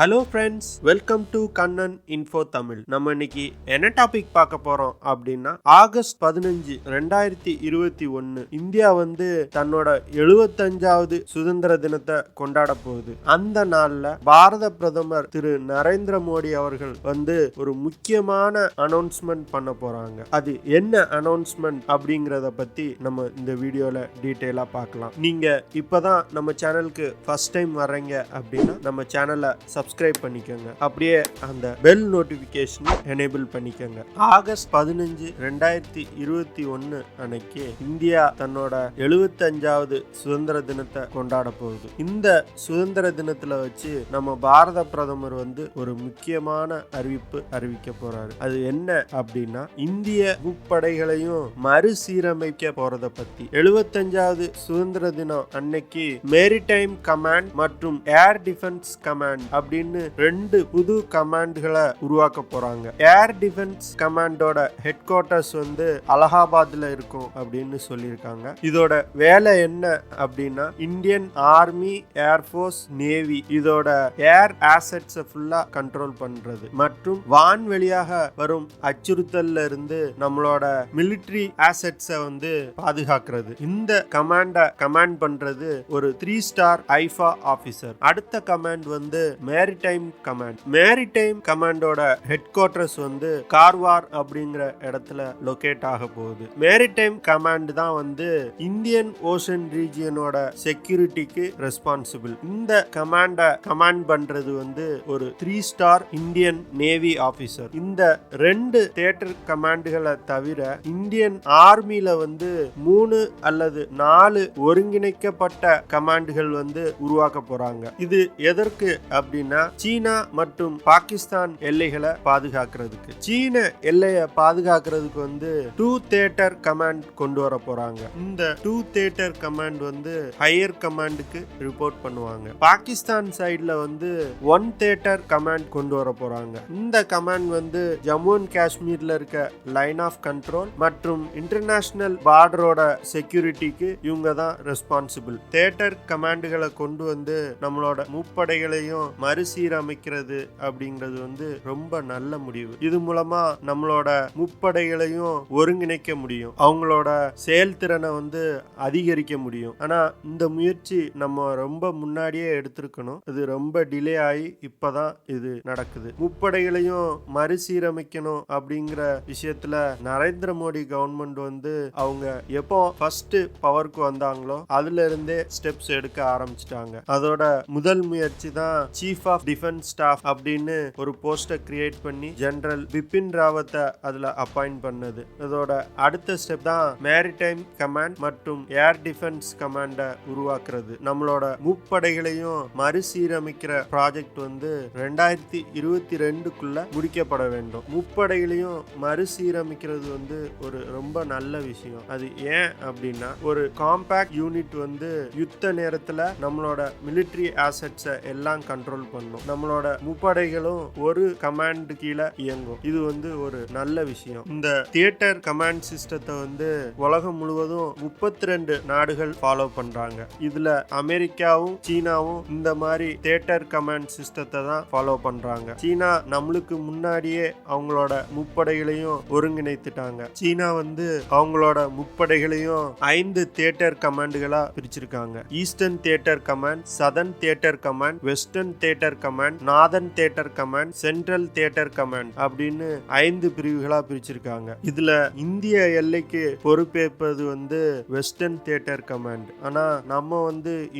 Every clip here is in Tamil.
Hello friends, welcome to Kannan info Tamil. நம்ம இன்னைக்கு என்ன டாபிக் பார்க்க போறோம் அப்படின்னா, ஆகஸ்ட் 15, 2021 இந்தியா தன்னோட 75வது சுதந்திர தினத்தை கொண்டாட போகுது. அந்த நாள்ல பாரத பிரதமர் திரு நரேந்திர மோடி அவர்கள் ஒரு முக்கியமான அனௌன்ஸ்மெண்ட் பண்ண போறாங்க. அது என்ன அனௌன்ஸ்மெண்ட் அப்படிங்கறத பத்தி நம்ம இந்த வீடியோல டீடைலா பார்க்கலாம். நீங்க இப்பதான் நம்ம சேனலுக்கு ஃபர்ஸ்ட் டைம் வர்றீங்க அப்படின்னா நம்ம சேனலை சப்ஸ்கிரைப் பண்ணிக்கோங்க. அப்படியே அந்த பெல் நோட்டிபிகேஷன் எனேபிள் பண்ணிக்கோங்க. ஆகஸ்ட் 15, 2021 அன்னைக்கு இந்தியா தன்னோட 75வது சுதந்திர தினத்தை கொண்டாட போகுது. இந்த சுதந்திர தினத்துல வச்சு நம்ம பாரத பிரதமர் ஒரு முக்கியமான அறிவிப்பு அறிவிக்க போறாரு. அது என்ன அப்படின்னா, இந்திய முப்படைகளையும் மறுசீரமைக்க போறத பத்தி. 75வது சுதந்திர தினம் அன்னைக்கு மேரிடைம் கமாண்ட் மற்றும் ஏர் டிஃபென்ஸ் கமாண்ட் அப்படின்னு 2 புது கமாண்ட்களை உருவாக்க போறாங்க. ஏர் டிஃபென்ஸ் கமாண்டோட ஹெட் குவார்ட்டர்ஸ் அலகாபாத்ல இருக்கும் அப்படின்னு சொல்லியிருக்காங்க. இதோட வேலை என்ன அப்படின்னா, இந்தியன் ஆர்மி, ஏர்ஃபோர்ஸ், நேவி இதோட ஏர் ஆசெட்ஸ் ஃபுல்லா கண்ட்ரோல் பண்றது மற்றும் வான்வெளியாக வரும் அச்சுறுத்தல்ல இருந்து நம்மளோட மிலிட்டரி ஆசெட்ஸ பாதுகாக்கிறது. இந்த கமாண்ட் பண்றது ஒரு 3 ஸ்டார் ஐஃபா ஆபீசர். அடுத்த கமாண்ட் மேரிடைம் கமாண்ட். மேரிடைம் கமாண்டோட ஹெட் குவார்ட்டர்ஸ் கார்வார் அப்படிங்கிற இடத்துல லொகேட் ஆக போகுது. மேரிடைம் கமாண்ட் தான் இந்தியன் ஓஷன் ரீஜியனோட செக்யூரிட்டிக்கு ரெஸ்பான்சிபிள். இந்த கமாண்ட் பண்றது ஒரு 3 ஸ்டார் இந்தியன் நேவி ஆபீசர். இந்த 2 தியேட்டர் கமாண்டுகளை தவிர இந்தியன் ஆர்மில 3 அல்லது 4 ஒருங்கிணைக்கப்பட்ட கமாண்டுகள் உருவாக்க போறாங்க. இது எதற்கு அப்படின்னா, சீனா மற்றும் பாகிஸ்தான் எல்லைகளை பாதுகாக்கிறதுக்கு. சீன எல்லையை பாதுகாக்கிறதுக்கு 2 தியேட்டர் கமாண்ட் கொண்டு வர போறாங்க. இந்த 2 தியேட்டர் கமாண்ட் ஹையர் கமாண்டுக்கு ரிப்போர்ட் பண்ணுவாங்க. பாகிஸ்தான் சைடுல 1 தியேட்டர் கமாண்ட் கொண்டு வர போறாங்க. இந்த கமாண்ட் ஜம்மு அண்ட் காஷ்மீர்ல இருக்க லைன் ஆஃப் கண்ட்ரோல் மற்றும் இன்டர்நேஷனல் பார்டரோட செக்யூரிட்டிக்கு இவங்க தான் ரெஸ்பான்சிபிள். தியேட்டர் கமாண்டுகளை கொண்டு நம்மளோட முப்படைகளையும் மறுசீரமைக்கிறது அப்படிங்கிறது ரொம்ப நல்ல முடிவு. இது மூலமா நம்மளோட முப்படைகளையும் ஒருங்கிணைக்க முடியும், அவங்களோட செயல்திறனை அதிகரிக்க முடியும். ஆனா இந்த முயற்சி நம்ம ரொம்ப முன்னாடியே எடுத்திருக்கணும். இது ரொம்ப டிலே ஆகி இப்பதான் இது நடக்குது. முப்படைகளையும் மறுசீரமைக்கணும் அப்படிங்கிற விஷயத்துல நரேந்திர மோடி கவர்மெண்ட் அவங்க எப்போ ஃபர்ஸ்ட் பவருக்கு வந்தாங்களோ அதுல இருந்தே ஸ்டெப்ஸ் எடுக்க ஆரம்பிச்சிட்டாங்க. அதோட முதல் முயற்சி தான் சீஃப் ஆஃப் டிஃபென்ஸ் ஸ்டாஃப் அப்படின்னு ஒரு போஸ்டை கிரியேட் பண்ணி ஜெனரல் பிபின் ராவத்தை அதுல அப்பாயிண்ட் பண்ணது. அதோட அடுத்த ஸ்டெப் தான் மேரிடைம் கமாண்ட் மற்றும் ஏர் டிஃபென்ஸ் கமாண்ட உருவாக்குறது. நம்மளோட முப்படைகளையும் மறுசீரமைக்கிற ப்ராஜெக்ட் 2022க்குள்ள முடிக்கப்பட வேண்டும். முப்படைகளையும் மறுசீரமைக்கிறது ஒரு ரொம்ப நல்ல விஷயம். அது ஏன் அப்படின்னா, ஒரு காம்பாக்ட் யூனிட் யுத்த நேரத்துல நம்மளோட மிலிட்டரி ஆசெட்ஸை எல்லாம் கண்ட்ரோல் பண்ணும். நம்மளோட முப்படைகளும் ஒரு கமாண்ட் கீழே இயங்கும். இது ஒரு நல்ல விஷயம். இந்த தியேட்டர் கமாண்ட் சிஸ்டத்தை உலகம் முழுவதும் 32 நாடுகள் ஃபாலோ பண்றாங்க. இதுல அமெரிக்காவும் சீனாவும் இந்த மாதிரி தியேட்டர் கமாண்ட் சிஸ்டத்தை தான் ஃபாலோ பண்றாங்க. சீனா நம்மளுக்கு முன்னாடியே அவங்களோட முப்படைகளையும் ஒருங்கிணைத்துட்டாங்க. சீனா அவங்களோட முப்படைகளையும் 5 தியேட்டர் கமாண்டுகளா பிரிச்சிருக்காங்க. Eastern theatre command, southern theatre command, western theatre command, northern theatre command, central theatre command அப்படின்னு 5 பிரிவுகளா பிரிச்சிருக்காங்க. இதுல இந்திய எல்லைக்கு பொறுப்பேற்பது வெஸ்டர்ன் தியேட்டர் கமாண்ட். ஆனா நம்ம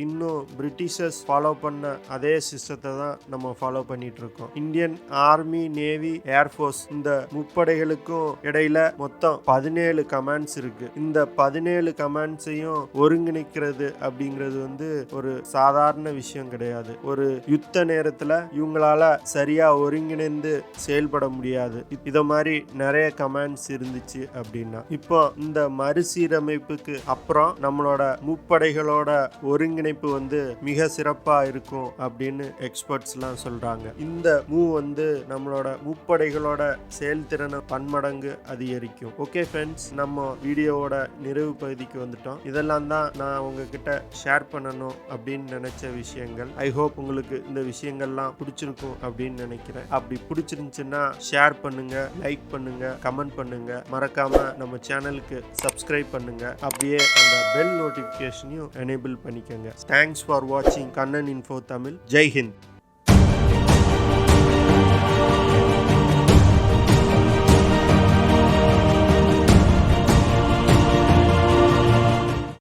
இன்னும் பிரிட்டிஷர்ஸ் ஃபாலோ பண்ண அதே சிஸ்டத்தை தான் நம்ம ஃபாலோ பண்ணிட்டு இருக்கோம். இந்தியன் ஆர்மி, நேவி, ஏர்ஃபோர்ஸ் இந்த முப்படைகளுக்கும் இடையில மொத்தம் 17 கமாண்ட்ஸ் இருக்கு. இந்த 17 கமாண்ட்ஸையும் ஒருங்கிணைக்கிறது அப்படிங்கிறது ஒரு சாதாரண விஷயம் கிடையாது. ஒரு யுத்த நேரத்துல இவங்களால சரியா ஒருங்கிணைந்து செயல்பட முடியாது. இத மாதிரி நிறைய கமாண்ட்ஸ் இருந்துச்சு அப்படின்னா, இப்போ இந்த மறுசீரமைப்புக்கு அப்புறம் நம்மளோட முப்படைகளோட ஒருங்கிணைப்பு மிக சிறப்பா இருக்கும் அப்படின்னு எக்ஸ்பர்ட்ஸ் எல்லாம் சொல்றாங்க. இந்த மூவ் நம்மளோட முப்படைகளோட செயல்திறனை பன்மடங்கு அதிகரிக்கும். ஓகே ஃப்ரெண்ட்ஸ், நம்ம வீடியோவோட நிறைவு பகுதிக்கு வந்துட்டோம். இதெல்லாம் தான் நான் உங்ககிட்ட ஷேர் பண்ணணும் அப்படின்னு நினைச்ச விஷயங்கள். ஐ ஹோப் உங்களுக்கு இந்த விஷயம் விஷயங்கள்லாம் பிடிச்சிருக்கும் அப்படின்னு நினைக்கிறேன். அப்படி பிடிச்சிருந்துச்சுன்னா ஷேர் பண்ணுங்க, லைக் பண்ணுங்க, கமெண்ட் பண்ணுங்க. மறக்காம நம்ம சேனலுக்கு சப்ஸ்கிரைப் பண்ணுங்க. அப்படியே அந்த பெல் நோட்டிபிகேஷனையும் எனேபிள் பண்ணிக்கோங்க. தேங்க்ஸ் ஃபார் வாட்சிங் கண்ணன் இன்ஃபோ தமிழ். ஜெய் ஹிந்த்.